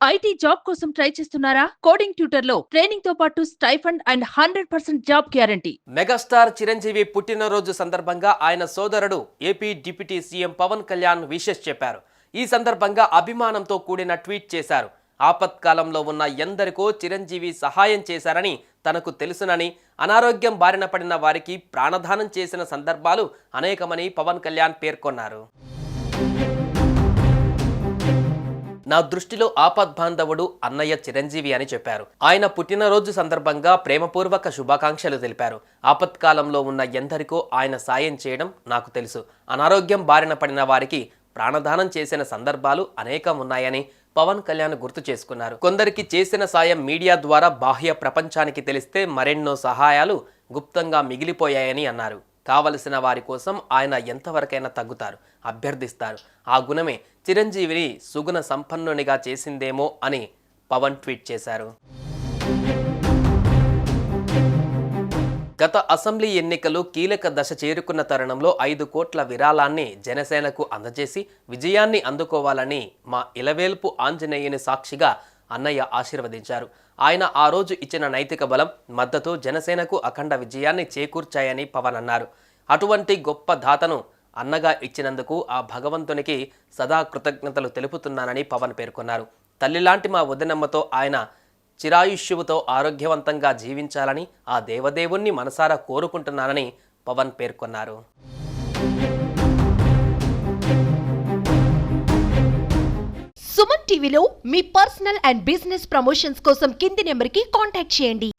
IT job కోసం try చేస్తున్నారా? Coding tutor లో ట్రైనింగ్ తో పాటు stipend and 100% job guarantee. Megastar Chiranjeevi పుట్టినరోజు సందర్భంగా ఆయన సోదరుడు AP deputy CM Pawan Kalyan wishes చెప్పారు. ఈ సందర్భంగా అభిమానంతో కూడిన ట్వీట్ చేశారు. ఆపత్కాలంలో ఉన్న ఎందరికో చిరంజీవి సహాయం చేశారని తనకు తెలుసునని, అనారోగ్యం బారిన పడిన వారికి ప్రాణదానం చేసిన సందర్భాలు అనేకమని పవన్ కళ్యాణ్ పేర్కొన్నారు. నా దృష్టిలో ఆపద్బాంధవుడు అన్నయ్య చిరంజీవి అని చెప్పారు. ఆయన పుట్టినరోజు సందర్భంగా ప్రేమపూర్వక శుభాకాంక్షలు తెలిపారు. ఆపత్కాలంలో ఉన్న ఎందరికో ఆయన సాయం చేయడం నాకు తెలుసు. అనారోగ్యం బారిన పడిన వారికి ప్రాణదానం చేసిన సందర్భాలు అనేకం ఉన్నాయని పవన్ కళ్యాణ్ గుర్తు చేసుకున్నారు. కొందరికి చేసిన సాయం మీడియా ద్వారా బాహ్య ప్రపంచానికి తెలిస్తే మరెన్నో సహాయాలు గుప్తంగా మిగిలిపోయాయని అన్నారు. కావలసిన వారి కోసం ఆయన ఎంతవరకైనా తగ్గుతారు, అభ్యర్థిస్తారు. ఆ గుణమే చిరంజీవిని సుగుణ సంపన్నునిగా చేసిందేమో అని పవన్ ట్వీట్ చేశారు. గత అసెంబ్లీ ఎన్నికలు కీలక దశ చేరుకున్న తరుణంలో 5 కోట్ల విరాళాన్ని జనసేనకు అందజేసి విజయాన్ని అందుకోవాలని మా ఇలవేల్పు ఆంజనేయుని సాక్షిగా అన్నయ్య ఆశీర్వదించారు. ఆయన ఆ రోజు ఇచ్చిన నైతిక బలం, మద్దతు జనసేనకు అఖండ విజయాన్ని చేకూర్చాయని పవన్ అన్నారు. అటువంటి గొప్ప దాతను అన్నగా ఇచ్చినందుకు ఆ భగవంతునికి సదా కృతజ్ఞతలు తెలుపుతున్నానని పవన్ పేర్కొన్నారు. తల్లిలాంటి మా వదినమ్మతో ఆయన చిరాయుష్యువుతో ఆరోగ్యవంతంగా జీవించాలని ఆ దేవదేవుణ్ణి మనసారా కోరుకుంటున్నానని పవన్ పేర్కొన్నారు. సుమన్ టీవీలో మీ పర్సనల్ అండ్ బిజినెస్ ప్రమోషన్స్ కోసం కింది నెంబర్కి కాంటాక్ట్ చేయండి.